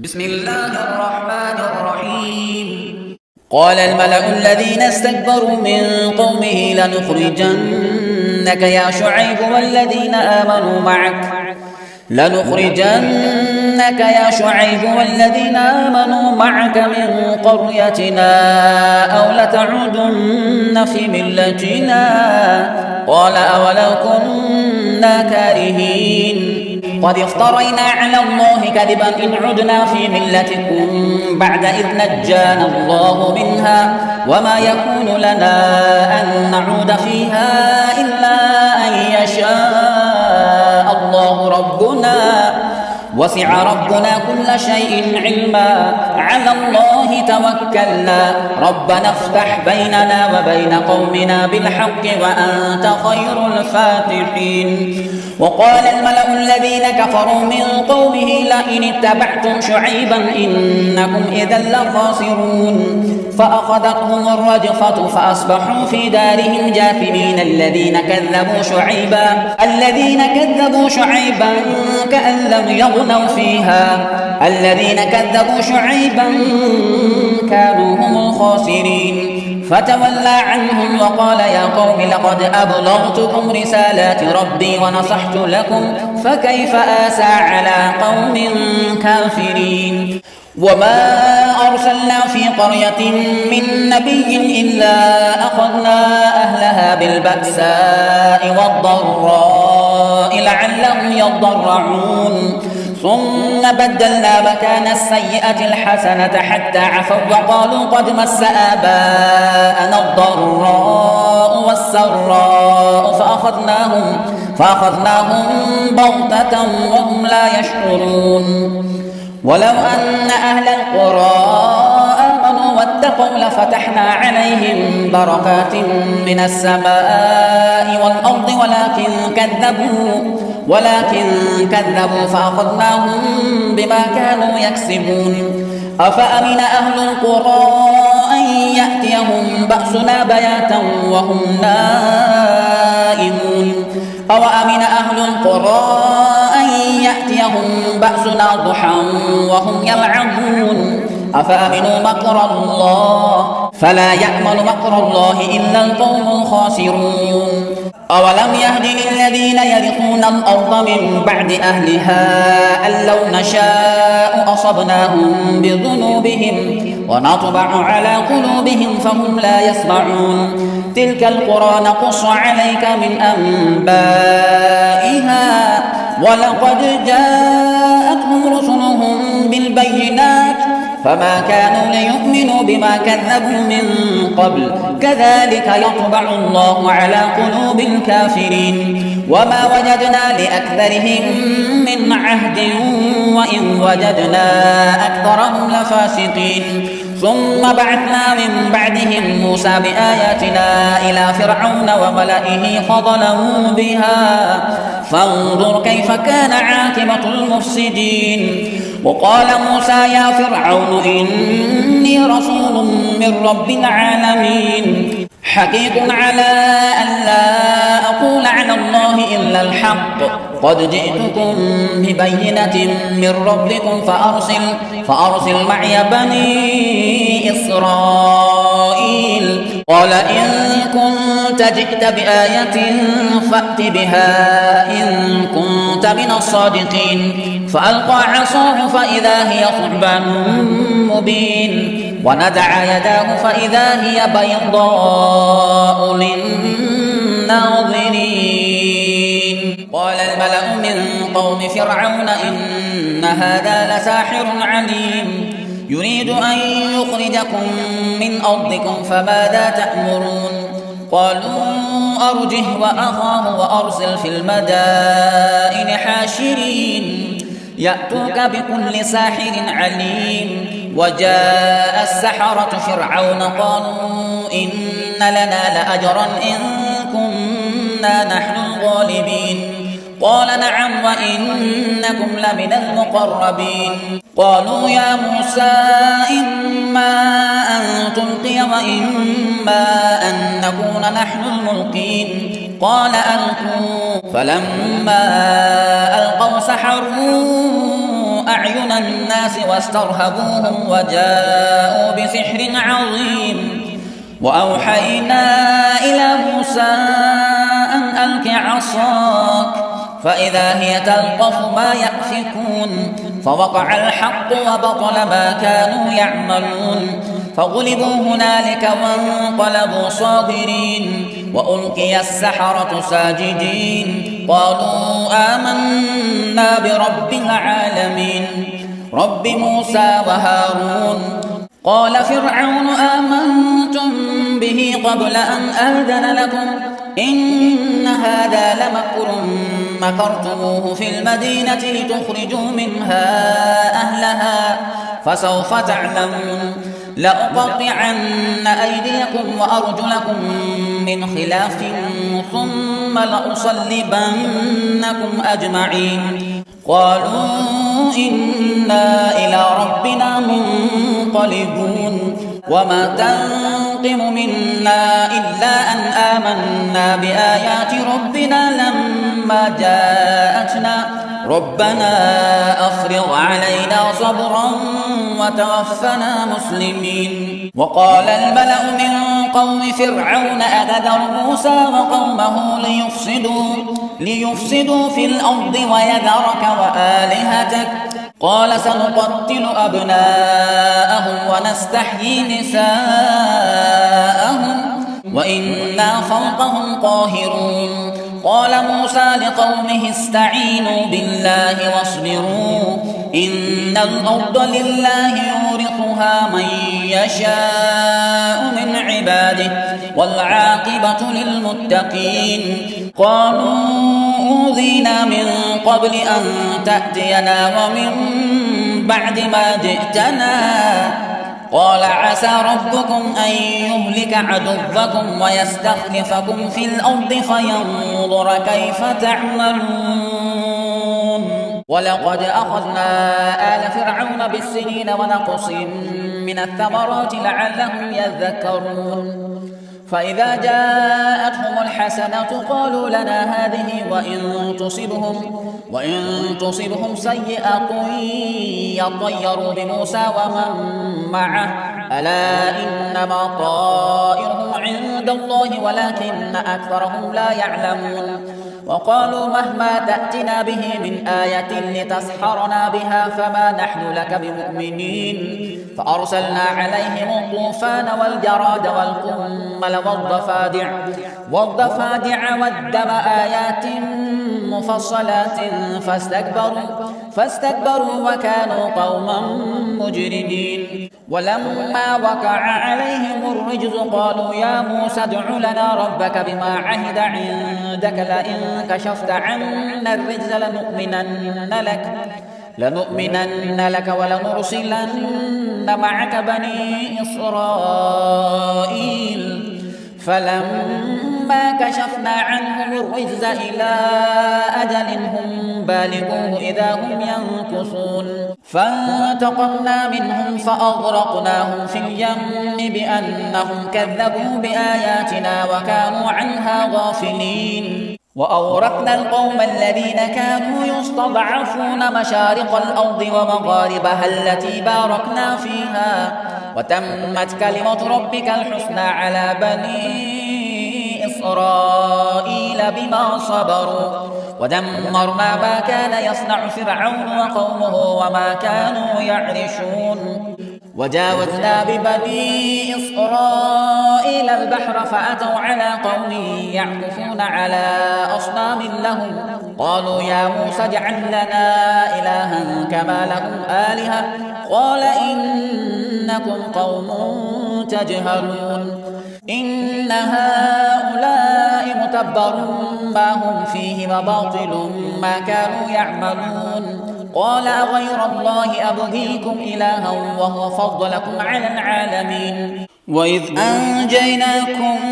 بسم الله الرحمن الرحيم. قال الملأ الذين استكبروا من قومه لنخرجنك يا شعيب والذين آمنوا معك من قريتنا أو لتعودن في ملتنا. قال أولو كنا كارهين قد افترينا على الله كذبا إن عدنا في ملتكم بعد إذ نجانا الله منها وما يكون لنا أن نعود فيها إلا أن يشاء الله ربنا وسع ربنا كل شيء علما على الله توكلنا ربنا افتح بيننا وبين قومنا بالحق وأنت خير الفاتحين. وقال الملأ الذين كفروا من قومه لئن اتبعتم شعيبا إنكم إذا لخاسرون فأخذتهم الرجفة فأصبحوا في دارهم جاثمين. الذين كذبوا شعيبا كأن لم يغنوا فيها الذين كذبوا شعيبا كانوا هم الخاسرين. فتولى عنهم وقال يا قوم لقد أبلغتكم رسالات ربي ونصحت لكم فكيف آسى على قوم كافرين. وما أرسلنا في قرية من نبي إلا أخذنا أهلها بالبأساء والضراء لعلهم يضرعون ثم بدلنا مكان السيئة الحسنة حتى عفوا وقالوا قد مس آباءنا الضراء والسراء فأخذناهم بغتة وهم لا يشعرون. ولو أن أهل القرى آمنوا واتقوا لفتحنا عليهم بركات من السماء والأرض ولكن كذبوا فأخذناهم بما كانوا يكسبون. أفأمن أهل القرى أن يأتيهم بأسنا بياتا وهم نائمون أوأمن أهل القرى أن يأتيهم بأسنا ضحى وهم يلعبون أفأمنوا مكر الله فلا يأمن مكر الله إلا القوم الخاسرون. أولم يهد للذين يرثون الأرض من بعد أهلها أن لو نشاء أصبناهم بذنوبهم ونطبع على قلوبهم فهم لا يسمعون. تلك القرى نقص عليك من أنبائها ولقد جاءتهم رسلهم بالبينات فما كانوا ليؤمنوا بما كذبوا من قبل كذلك يطبع الله على قلوب الكافرين. وما وجدنا لأكثرهم من عهد وإن وجدنا أكثرهم لفاسقين. ثم بعثنا من بعدهم موسى بآياتنا إلى فرعون وملئه فظلموا بها فانظر كيف كان عاقبة المفسدين. وقال موسى يا فرعون إني رسول من رب العالمين حقيق على أن لا أقول على الله إلا الحق قد جئتكم ببينة من ربكم فأرسل معي بني إسرائيل. قال إن كنت جئت بآية فأت بها إن كنت من الصادقين. فألقى عصاه فإذا هي ثعبان مبين ونزع يداه فإذا هي بيضاء للناظرين. قال الملأ من قوم فرعون إن هذا لساحر عليم يريد أن يخرجكم من أرضكم فماذا تأمرون. قالوا أرجه وأخاه وأرسل في المدائن حاشرين يأتوك بكل ساحر عليم. وجاء السحرة فرعون قالوا إن لنا لأجرا إن كنا نحن الغالبين. قال نعم وإنكم لمن المقربين. قالوا يا موسى إما أن تلقي وإما أن نكون نحن الملقين. قال ألقوا فلما ألقوا سحروا أعين الناس واسترهبوهم وجاءوا بسحر عظيم وأوحينا إلى موسى أن ألق عصاك فإذا هي تلقف ما يأفكون فوقع الحق وبطل ما كانوا يعملون فغلبوا هنالك وانقلبوا صاغرين وألقي السحرة ساجدين قالوا آمنا برب العالمين رب موسى وهارون قال فرعون آمنتم به قبل أن أذن لكم إن هذا لمكر مكرتموه في المدينة لتخرجوا منها أهلها فسوف تعلمون لأقطعن أيديكم وأرجلكم من خلاف ثم لأصلبنكم أجمعين قالوا إنا إلى ربنا منقلبون وما تنقم منا إلا أن آمنا بآيات ربنا لما جاءتنا ربنا أفرغ علينا صبرا وتوفنا مسلمين وقال الملأ من قوم فرعون أتذر موسى وقومه ليفسدوا في الأرض ويذرك وآلهتك قال سنقتل أبناءهم ونستحيي نساءهم وإنا فوقهم قاهرون قال موسى لقومه استعينوا بالله واصبروا إن الأرض لله يورثها من يشاء من عباده والعاقبة للمتقين قالوا أوذينا من قبل أن تأتينا ومن بعد ما جئتنا قال عسى ربكم أن يهلك عدوكم ويستخلفكم في الأرض فينظر كيف تعملون ولقد أخذنا آل فرعون بالسنين ونقص من الثمرات لعلهم يذكرون فإذا جاءتهم الحسنة قالوا لنا هذه وإن تصبهم سيئة يطيروا بموسى ومن معه ألا إنما طائرهم عند الله ولكن أكثرهم لا يعلمون وقالوا مهما تأتنا به من آية لتسحرنا بها فما نحن لك بمؤمنين فأرسلنا عليهم الطوفان والجراد والقمل والضفادع والدم آيات مفصلات فاستكبروا وكانوا قوما مجرمين ولما وقع عليهم الرجز قالوا يا موسى ادع لنا ربك بما عهد عندك لئن كشفت عنا الرجز لنؤمنن لك ولنرسلن معك بني إسرائيل فلما كشفنا عنهم الرجز إلى أجل هم بالغوه إذا هم ينكثون فانتقمنا منهم فأغرقناهم في اليم بأنهم كذبوا بآياتنا وكانوا عنها غافلين وأورثنا القوم الذين كانوا يستضعفون مشارق الأرض ومغاربها التي باركنا فيها وتمت كلمة ربك الحسنى على بني إسرائيل بما صبروا ودمرنا ما كان يصنع فرعون وقومه وما كانوا يعرشون وجاوزنا ببني إسرائيل البحر فأتوا على قوم يعكفون على أصنام لهم قالوا يا موسى اجعل لنا إلها كما لهم آلهة قال إنكم قوم تجهلون إن هؤلاء متبر ما هم فيه وباطل ما كانوا يعملون قال غير الله أبغيكم إلها وهو فضلكم على العالمين وإذ أنجيناكم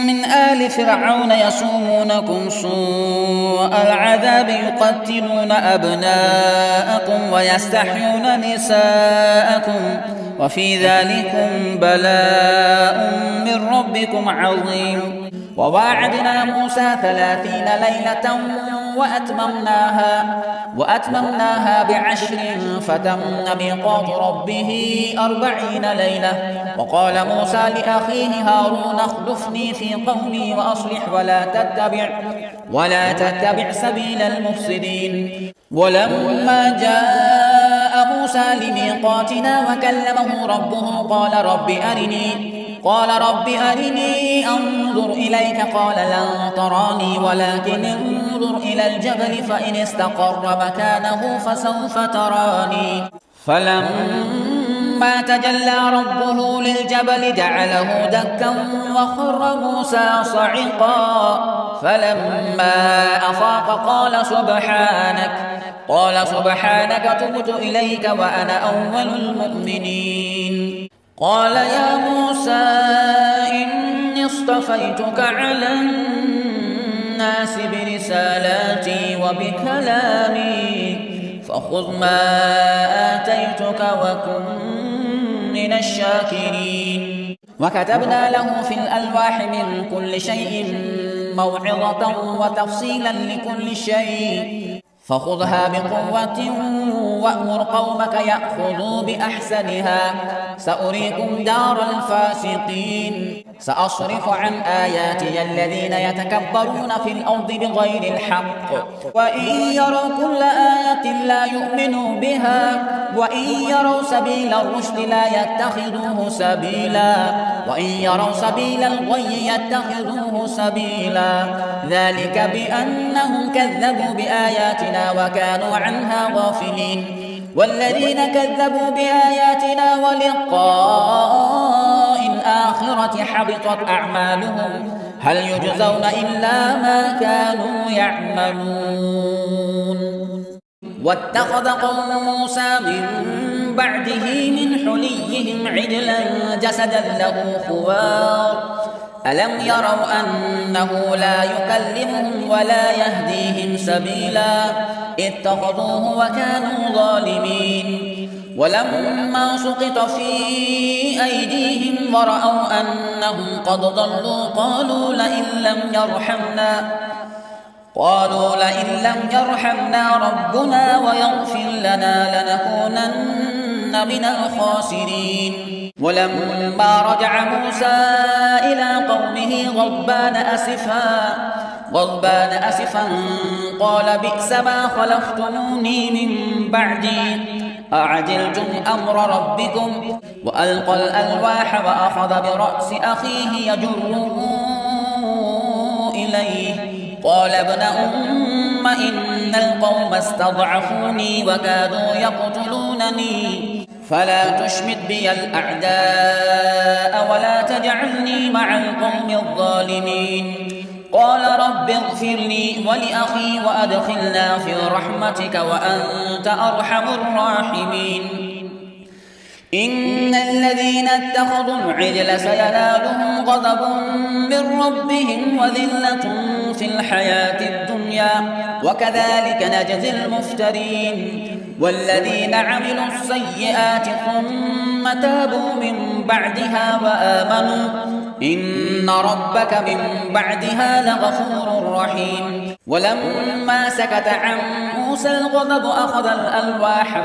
من آل فرعون يسومونكم سوء العذاب يقتلون أبناءكم ويستحيون نساءكم وفي ذلكم بلاء من ربكم عظيم وواعدنا موسى 30 ليلة وأتممناها ب10 فتم ميقات ربه 40 ليلة. وقال موسى لأخيه هارون اخلفني في قومي وأصلح ولا تتبع سبيل المفسدين. ولما جاء موسى لميقاتنا وكلمه ربه قال رب أرني أنظر إليك قال لن تراني ولكن انظر إلى الجبل فإن استقر مكانه فسوف تراني. فلما تجلى ربه للجبل جعله دكا وخر موسى صعقا. فلما أفاق قال سبحانك تبت إليك وأنا أول المؤمنين. قال يا موسى إني اصطفيتك على الناس برسالاتي وبكلامي فخذ ما آتيتك وكن من الشاكرين. وكتبنا له في الألواح من كل شيء موعظة وتفصيلا لكل شيء فخذها بقوة وأمر قومك يأخذوا بأحسنها سأريكم دار الفاسقين. سأصرف عن آياتي الذين يتكبرون في الأرض بغير الحق وإن يروا كل آية لا يؤمنوا بها وإن يروا سبيل الرشد لا يتخذوه سبيلا وإن يروا سبيل الغي يتخذوه سبيلا. ذلك بأنهم كذبوا بآياتنا وكانوا عنها غافلين. والذين كذبوا بآياتنا ولقاء الآخرة حبطت أعمالهم هل يجزون إلا ما كانوا يعملون. واتخذ قوم موسى من بعده من حليهم عجلا جسدا له خوار ألم يروا أنه لا يكلمهم ولا يهديهم سبيلا اتخذوه وكانوا ظالمين. ولما سقط في أيديهم ورأوا أنهم قد ضلوا قالوا لئن لم يرحمنا ربنا ويغفر لنا لنكونن من الخاسرين. ولما رجع موسى إلى قومه غضبان أسفا قال بئس ما خلفتموني من بعدي أعجلتم أمر ربكم. وألقى الألواح وأخذ برأس أخيه يجره إليه قال ابن أم إن القوم استضعفوني وكادوا يقتلونني فلا تشمت بي الأعداء ولا تجعلني مع القوم الظالمين. قال رب اغفر لي ولأخي وأدخلنا في رحمتك وأنت أرحم الراحمين. إن الذين اتخذوا العجل سينالهم غضب من ربهم وذلة في الحياة الدنيا وكذلك نجزي المفترين. والذين عملوا السيئات ثم تابوا من بعدها وآمنوا إن ربك من بعدها لغفور رحيم. ولما سكت عن موسى الغضب أخذ الألواح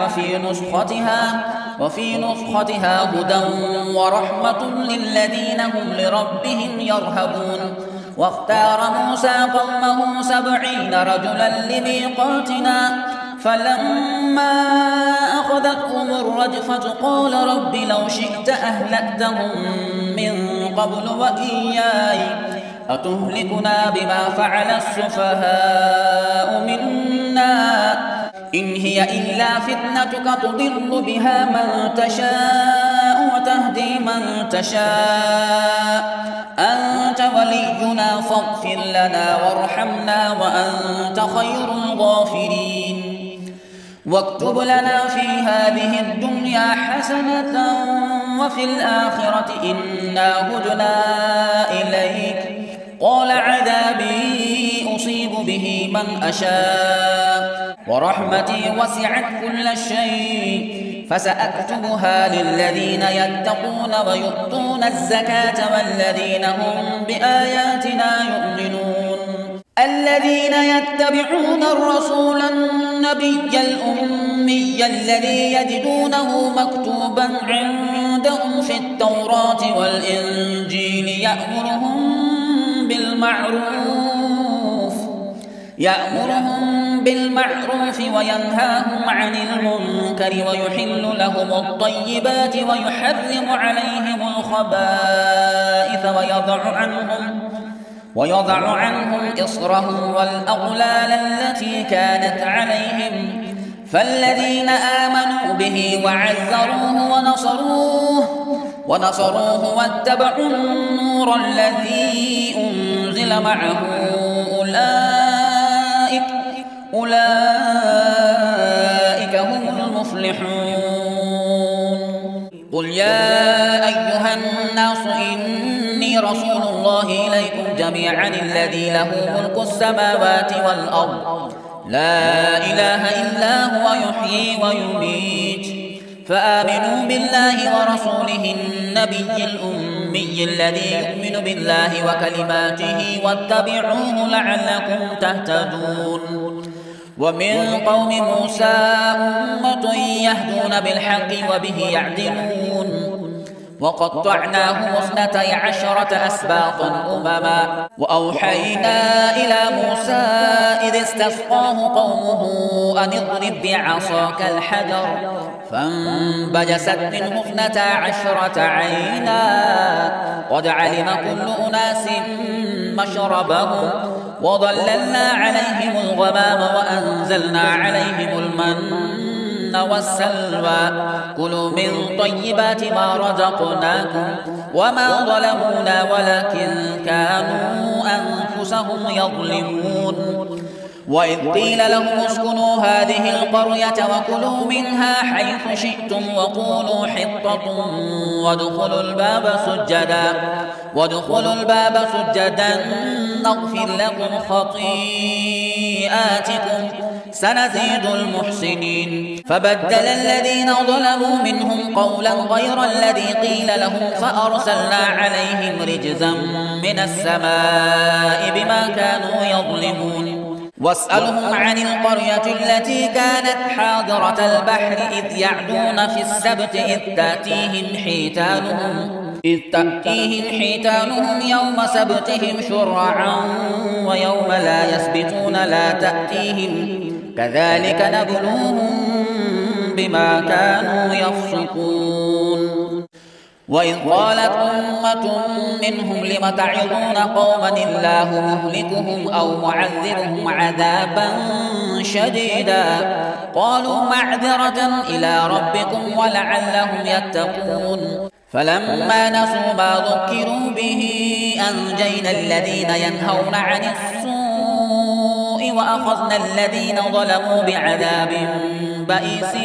وفي نسختها هدى ورحمة للذين هم لربهم يرهبون. واختار موسى قومه 70 رجلا لميقاتنا فلما أخذتهم الرجفة قال رب لو شئت أهلكتهم من قبل وإياي أتهلكنا بما فعل السفهاء منا إن هي إلا فتنتك تضل بها من تشاء وتهدي من تشاء أنت ولينا فاغفر لنا وارحمنا وأنت خير الغافرين. واكتب لنا في هذه الدنيا حسنة وفي الآخرة إنا هدنا إليك قال عذابي أصيب به من أشاء ورحمتي وسعت كل شيء فسأكتبها للذين يتقون ويؤتون الزكاة والذين هم بآياتنا يؤمنون الذين يتبعون الرسول النبي الأمي الذي يجدونه مكتوبا عندهم في التوراة والإنجيل يأمرهم بالمعروف وينهاهم عن المنكر ويحل لهم الطيبات ويحرم عليهم الخبائث ويضع عنهم إصرهم والأغلال التي كانت عليهم فالذين آمنوا به وعزروه ونصروه واتبعوا النور الذي أنزل معه أولئك هم المفلحون قل يا أيها الناس إني رسول الله إليكم جميعا الذي له ملك السماوات والأرض لا إله إلا هو يحيي ويميت فآمنوا بالله ورسوله النبي الأمي الذي يؤمن بالله وكلماته واتبعوه لعلكم تهتدون ومن قوم موسى أمة يهدون بالحق وبه يعدلون وقطعناه 12 أسباطا أمما وأوحينا إلى موسى إذ استسقاه قومه أن اضرب بعصاك الحجر فانبجست منه 12 عينا قد علم كل أناس مشربهم وظللنا عليهم الغمام وأنزلنا عليهم المن والسلوى كلوا من طيبات ما رزقناكم وما ظلمونا ولكن كانوا أنفسهم يظلمون وإذ قيل لهم اسكنوا هذه القرية وكلوا منها حيث شئتم وقولوا حطة وادخلوا الباب سجدا نغفر لكم خطيئاتكم سنزيد المحسنين فبدل الذين ظلموا منهم قولا غير الذي قيل لهم فأرسلنا عليهم رجزا من السماء بما كانوا يظلمون واسألهم عن القرية التي كانت حاضرة البحر إذ يعدون في السبت إذ تأتيهم حيتانهم يوم سبتهم شرعا ويوم لا يسبتون لا تأتيهم كذلك نبلوهم بما كانوا يفسقون وإذ قالت أمة منهم لم تعظون قوما الله مهلكهم أو معذرهم عذابا شديدا قالوا معذرة إلى ربكم ولعلهم يتقون فلما نسوا ما ذكروا به أنجينا الذين ينهون عن السوء وأخذنا الذين ظلموا بعذاب بئيس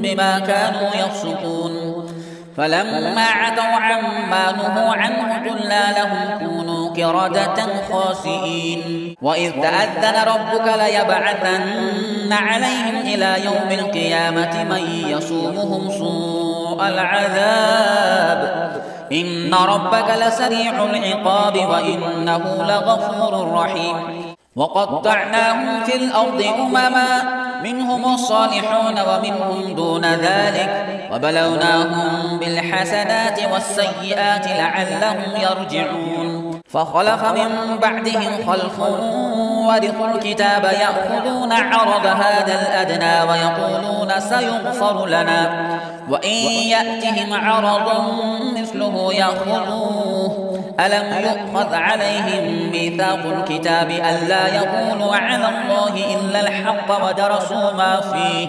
بما كانوا يفسقون فلما عتوا عما نهوا عنه قلنا لهم كونوا قردة خاسئين وإذ تأذن ربك ليبعثن عليهم إلى يوم القيامة من يسومهم سوء العذاب إن ربك لسريع العقاب وإنه لغفور رحيم وقطعناهم في الأرض أمما منهم الصالحون ومنهم دون ذلك وبلوناهم بالحسنات والسيئات لعلهم يرجعون فخلف من بعدهم خلف ورثوا الكتاب يأخذون عرض هذا الأدنى ويقولون سيغفر لنا وإن يأتهم عرض مثله يأخذوه ألم يؤخذ عليهم ميثاق الكتاب ألا يقولوا على الله إلا الحق ودرسوا ما فيه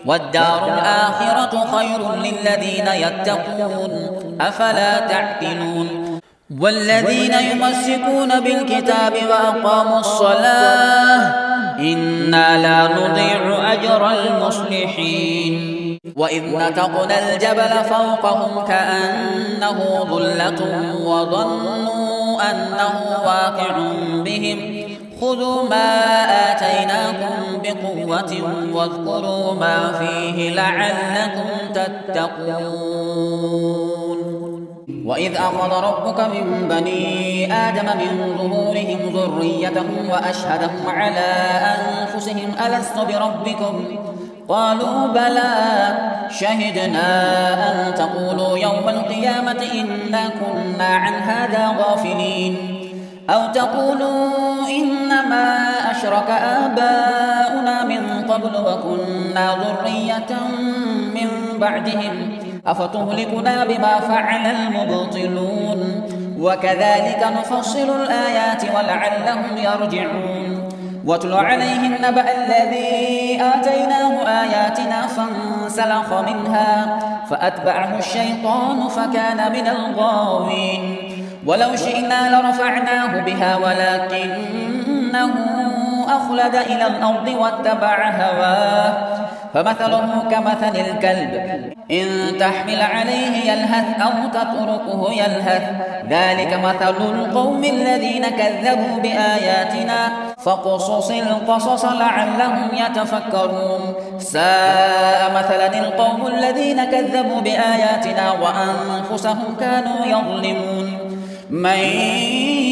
والدار الآخرة خير للذين يتقون أفلا تعقلون والذين يمسكون بالكتاب وأقاموا الصلاة إنا لا نضيع أجر المصلحين وإذ نتقنا الجبل فوقهم كأنه ظلة وظنوا أنه واقع بهم خذوا ما آتيناكم بقوة واذكروا ما فيه لعلكم تتقون وإذ أخذ ربك من بني آدم من ظهورهم ذريتهم وأشهدهم على أنفسهم ألست بربكم قالوا بلى شهدنا أن تقولوا يوم القيامة إنا كنا عن هذا غافلين أو تقولوا إنما أشرك آباؤنا من قبل وكنا ذرية من بعدهم أفتهلكنا بما فعل المبطلون وكذلك نفصل الآيات ولعلهم يرجعون واتل عليهم نبأ الذي آتيناه آياتنا فانسلخ منها فأتبعه الشيطان فكان من الغاوين ولو شئنا لرفعناه بها ولكنه أخلد إلى الأرض واتبع هواه فمثله كمثل الكلب إن تحمل عليه يلهث أو تتركه يلهث ذلك مثل القوم الذين كذبوا بآياتنا فاقصص القصص لعلهم يتفكرون ساء مثلا القوم الذين كذبوا بآياتنا وأنفسهم كانوا يظلمون من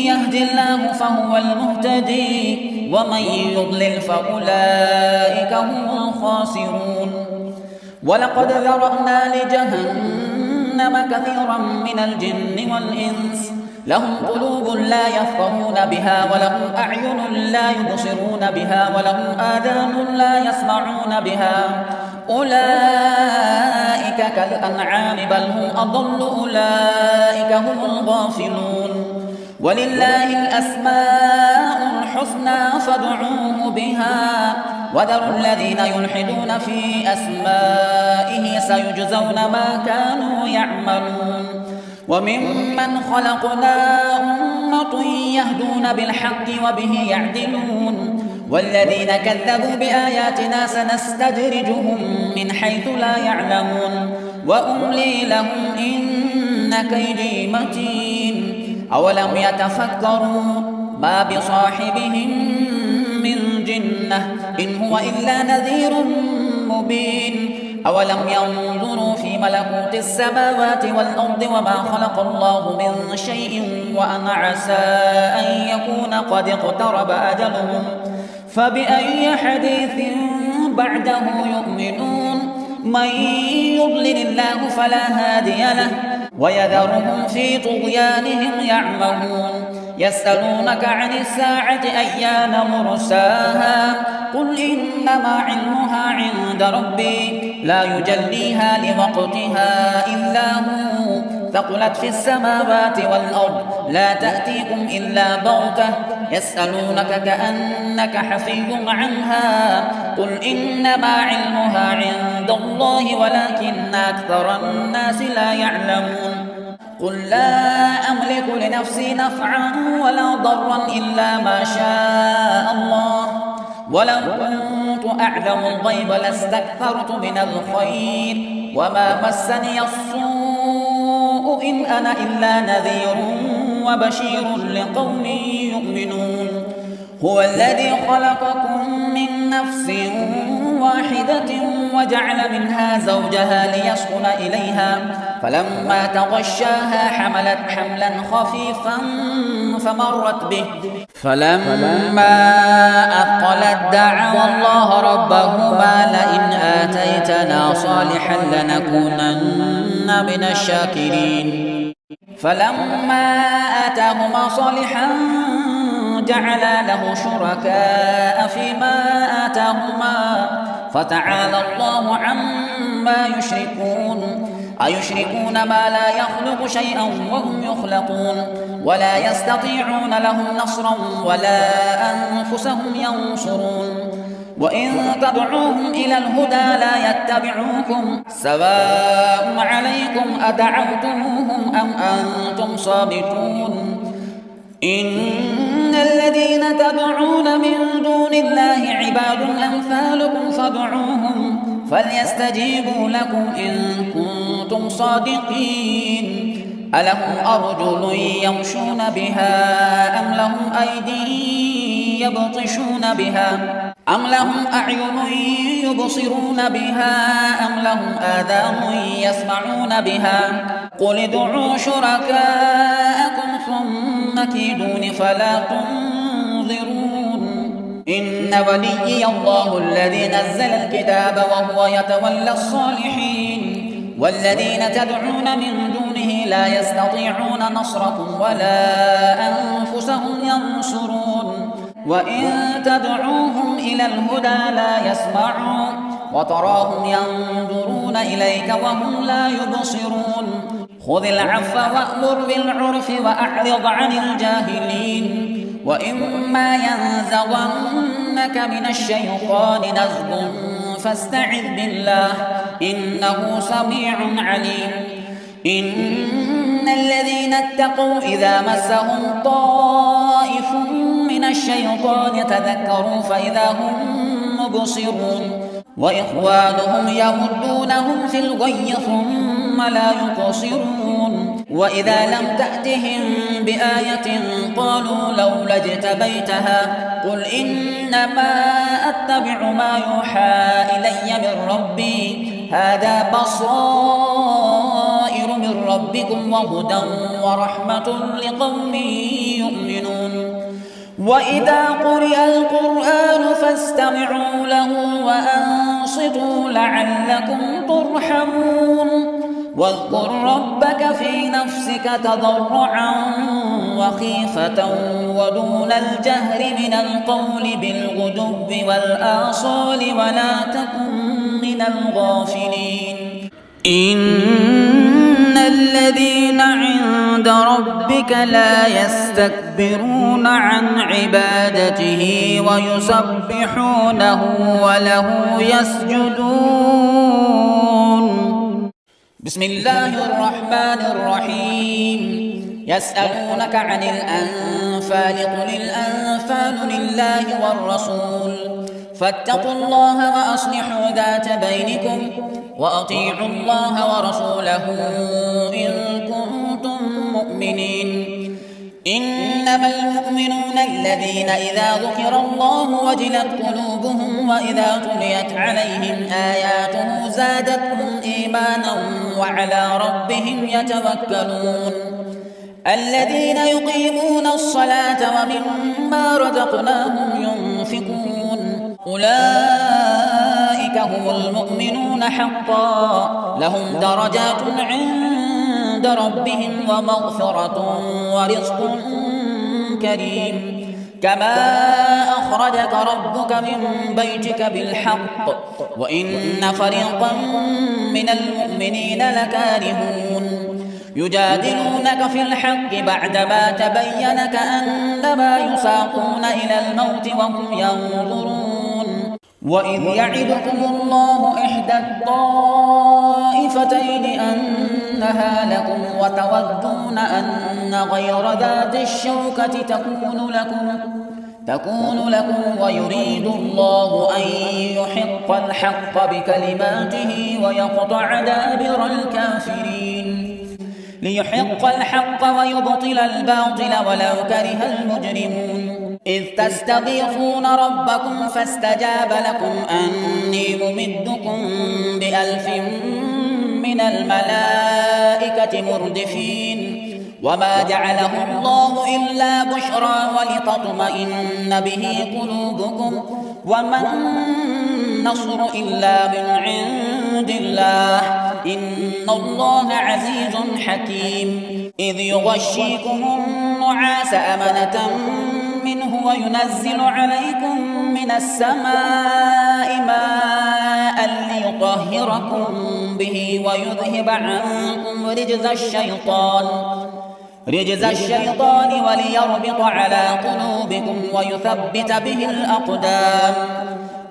يهد الله فهو المهتدي ومن يضلل فأولئك هم الخاسرون ولقد ذرأنا لجهنم كثيرا من الجن والإنس لهم قلوب لا يفقهون بها ولهم أعين لا يبصرون بها ولهم آذان لا يسمعون بها أولئك كالأنعام بل هم أضل أولئك هم الغافلون ولله الأسماء الحسنى فادعوه بها وذروا الذين يلحدون في أسمائه سيجزون ما كانوا يعملون وممن خلقنا أمة يهدون بالحق وبه يعدلون والذين كذبوا بآياتنا سنستدرجهم من حيث لا يعلمون وأملي لهم إن كيدي متين أولم يتفكروا ما بصاحبهم من جنة إن هو إلا نذير مبين أولم ينظروا في ملكوت السماوات والأرض وما خلق الله من شيء وأن عسى أن يكون قد اقترب أجلهم فبأي حديث بعده يؤمنون من يضلل الله فلا هادي له ويذرهم في طغيانهم يعمهون يسألونك عن الساعة أيان مرساها قل إنما علمها عند ربي لا يجليها لوقتها إلا هو ثقلت في السماوات والأرض لا تأتيكم إلا بغتة يسألونك كأنك حفي عنها قل إنما علمها عند الله ولكن أكثر الناس لا يعلمون قل لا أملك لنفسي نفعا ولا ضرا إلا ما شاء الله ولو كنت أعلم الغيب لاستكثرت من الخير وما مسني السوء إن أنا إلا نذير وبشير لقوم يؤمنون هو الذي خلقكم من نفس واحدة وجعل منها زوجها ليسكن إليها فلما تغشاها حملت حملا خفيفا فمرت به فلما أثقلت دعوا الله ربهما لئن آتيتنا صالحا لنكونن من الشاكرين فلما آتاهما صالحا جعلا له شركاء فيما آتاهما فتعالى الله عما يشركون أيشركون ما لا يخلق شيئا وهم يخلقون ولا يستطيعون لهم نصرا ولا أنفسهم ينصرون وإن تدعوهم إلى الهدى لا يتبعوكم سواء عليكم أدعوتموهم أم أنتم صامتون إن الذين تدعون من دون الله عباد أمثالكم فادعوهم فليستجيبوا لكم إن كنتم صادقين ألهم أرجل يمشون بها أم لهم أيدي يبطشون بها أم لهم أعين يبصرون بها أم لهم آذان يسمعون بها قل ادعوا شركاءكم ثم كيدون فلا تنظرون إن وليي الله الذي نزل الكتاب وهو يتولى الصالحين والذين تدعون من دونه لا يستطيعون نصركم ولا أنفسهم ينصرون وإن تدعوهم إلى الهدى لا يسمعون وتراهم ينظرون إليك وهم لا يبصرون خذ العفو وأمر بالعرف وأعرض عن الجاهلين وإما ينزغنك من الشيطان نزغ فاستعذ بالله إنه سميع عليم إن الذين اتقوا إذا مسهم طائف من الشيطان تذكروا فإذا هم مبصرون وإخوانهم يمدونهم في الغي ثم لا يقصرون وإذا لم تأتهم بآية قالوا لولا اجتبيتها قل إنما أتبع ما يوحى إلي من ربي هذا بصائر من ربكم وهدى ورحمة لقوم يؤمنون وإذا قرئ القرآن فاستمعوا له وأنصتوا لعلكم ترحمون واذكر ربك في نفسك تضرعا وخيفة ودون الجهر من القول بالغدو والآصال ولا تكن من الغافلين إن الذين عند ربك لا يستكبرون عن عبادته ويسبحونه وله يسجدون بسم الله الرحمن الرحيم يسألونك عن الأنفال قل الأنفال لله والرسول فاتقوا الله وأصلحوا ذات بينكم وأطيعوا الله ورسوله إن كنتم مؤمنين إنما المؤمنون الذين إذا ذكر الله وجلت قلوبهم وإذا تليت عليهم آياته زادتهم إيمانا وعلى ربهم يتوكلون الذين يقيمون الصلاة ومما رزقناهم ينفقون أولئك هم المؤمنون حقا لهم درجات عند ربهم ومغفرة ورزق كريم كما أخرجك ربك من بيتك بالحق وإن فريقا من المؤمنين لكارهون يجادلونك في الحق بعدما تبين كأنما يساقون إلى الموت وهم ينظرون وإذ يعدكم الله إحدى الطائفتين أنها لكم وتودون أن غير ذات الشوكة تكون لكم ويريد الله أن يحق الحق بكلماته ويقطع دابر الكافرين ليحق الحق ويبطل الباطل ولو كره المجرمون إذ تستغيثون ربكم فاستجاب لكم أني ممدكم ب1000 من الملائكة مردفين وما جعله الله إلا بشرى ولتطمئن به قلوبكم وما النصر إلا من عند الله إن الله عزيز حكيم إذ يغشيكم النعاس أمنة منه وينزل عليكم من السماء ماء ليطهركم به ويذهب عنكم رجز الشيطان وليربط على قلوبكم ويثبت به الأقدام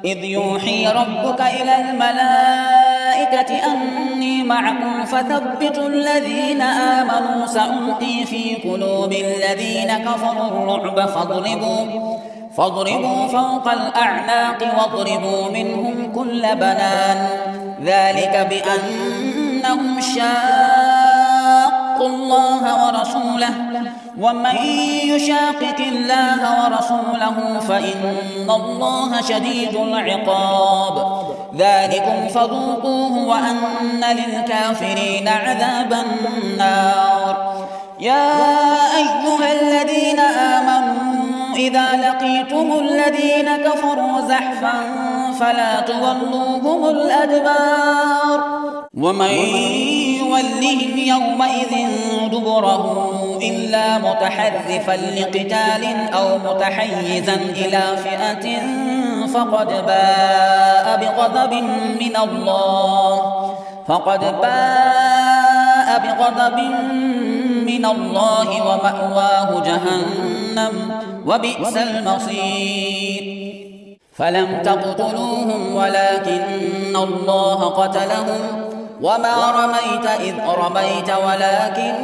إذ يوحي ربك إلى الملائكة أني معكم فثبتوا الذين آمنوا سألقي في قلوب الذين كفروا الرعب فاضربوا فوق الأعناق واضربوا منهم كل بنان ذلك بأنهم شاقوا واتقوا الله ورسوله ومن يشاقق الله ورسوله فإن الله شديد العقاب ذلكم فذوقوه وأن للكافرين عذاب النار يا أيها الذين آمنوا إذا لقيتم الذين كفروا زحفا فلا تولوهم الأدبار ومن يولهم يومئذ دبره إلا متحرفا لقتال أو متحيزا إلى فئة فقد باء بغضب من الله ومأواه جهنم وبئس المصير فلم تقتلوهم ولكن الله قتلهم وما رميت إذ رميت ولكن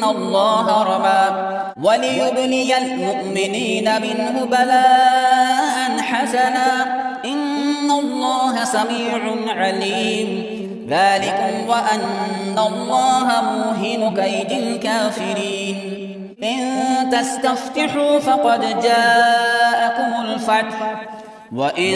الله رمى وليبلي المؤمنين منه بلاء حسنا إن الله سميع عليم ذلكم وأن الله موهن كيد الكافرين إن تستفتحوا فقد جاءكم الفتح وإن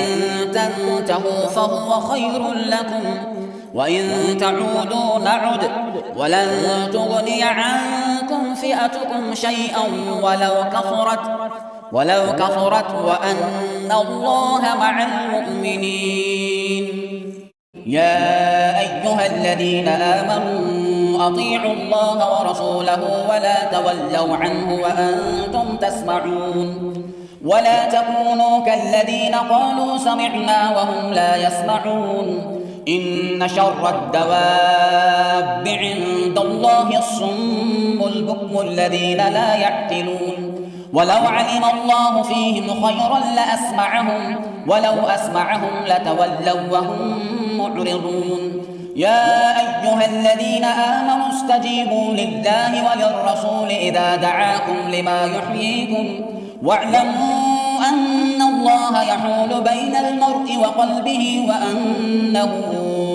تنتهوا فهو خير لكم وإن تعودوا نعد ولن تغني عنكم فئتكم شيئا ولو كثرت وأن الله مع المؤمنين يا أيها الذين آمنوا أطيعوا الله ورسوله ولا تولوا عنه وأنتم تسمعون ولا تكونوا كالذين قالوا سمعنا وهم لا يسمعون إن شر الدواب عند الله الصم البكم الذين لا يعقلون ولو علم الله فيهم خيرا لأسمعهم ولو أسمعهم لتولوا وهم معرضون يا أيها الذين آمنوا استجيبوا لله وللرسول إذا دعاكم لما يحييكم واعلموا أن الله يحول بين المرء وقلبه وأنه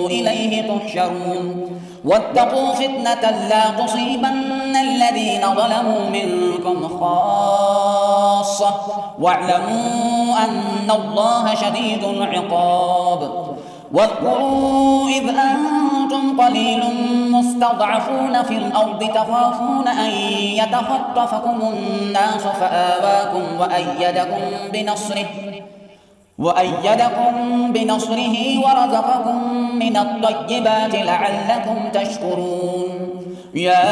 إليه تحشرون واتقوا فتنة لا تصيبن الذين ظلموا منكم خاصة واعلموا أن الله شديد العقاب واذكروا إذ أنتم قليل مستضعفون في الأرض تخافون أن يتخطفكم الناس فآواكم وأيدكم بنصره ورزقكم من الطيبات لعلكم تشكرون يا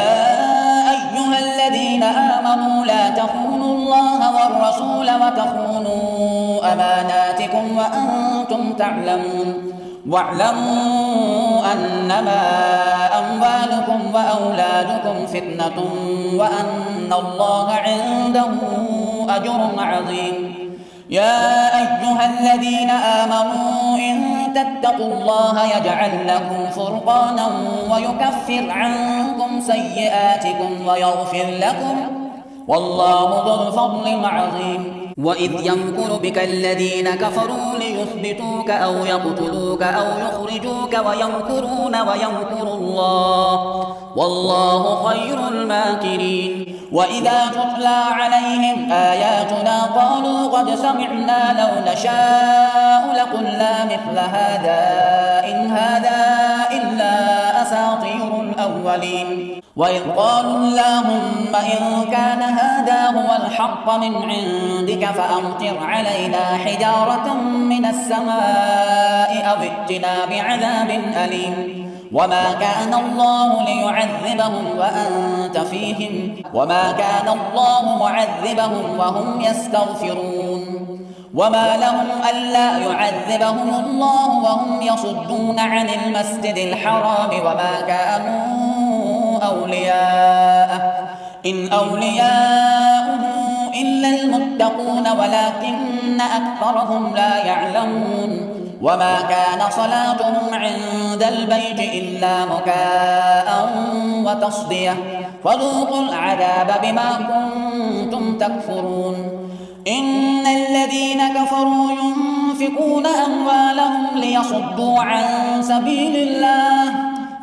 أيها الذين آمنوا لا تخونوا الله والرسول وتخونوا أماناتكم وأنتم تعلمون واعلموا أنما أموالكم وأولادكم فتنة وأن الله عنده أجر عظيم يا أيها الذين آمنوا إن تتقوا الله يجعل لكم فرقانا ويكفر عنكم سيئاتكم ويغفر لكم والله ذو الفضل العظيم وإذ يمكر بك الذين كفروا ليثبتوك أو يقتلوك أو يخرجوك ويمكرون ويمكر الله والله خير الماكرين وإذا تتلى عليهم آياتنا قالوا قد سمعنا لو نشاء لقلنا مثل هذا إن هذا إلا أساطير الأولين وإذ قالوا اللهم إن كان هذا هو الحق من عندك فأمطر علينا حجارة من السماء أو ائتنا بعذاب أليم وما كان الله ليعذبهم وأنت فيهم وما كان الله معذبهم وهم يستغفرون وما لهم ألا يعذبهم الله وهم يصدون عن المسجد الحرام وما كانوا أولياءه إن أولياؤه إلا المتقون ولكن أكثرهم لا يعلمون وما كان صلاتهم عند البيت إلا مكاء وتصدية فذوقوا العذاب بما كنتم تكفرون إن الذين كفروا ينفقون أموالهم ليصدوا عن سبيل الله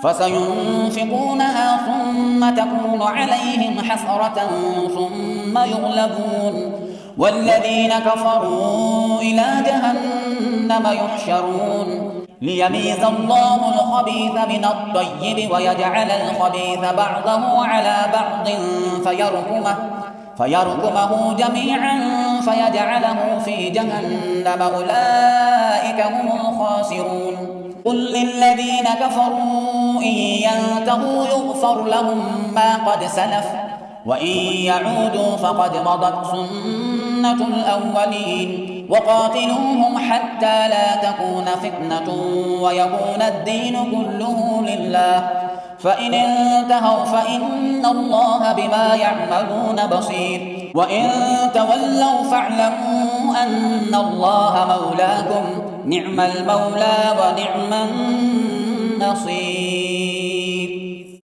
فسينفقونها ثم تكون عليهم حسرة ثم يغلبون والذين كفروا إلى جهنم يحشرون ليميز الله الخبيث من الطيب ويجعل الخبيث بعضه على بعض فيركمه جميعا فيجعله في جهنم أولئك هم الخاسرون قل للذين كفروا إن ينتهوا يغفر لهم ما قد سلف وإن يعودوا فقد مضت سنة الأولين وقاتلوهم حتى لا تكون فتنة ويكون الدين كله لله فإن انتهوا فإن الله بما يعملون بصير وإن تولوا فاعلموا أن الله مولاكم نعم المولى ونعم النصير.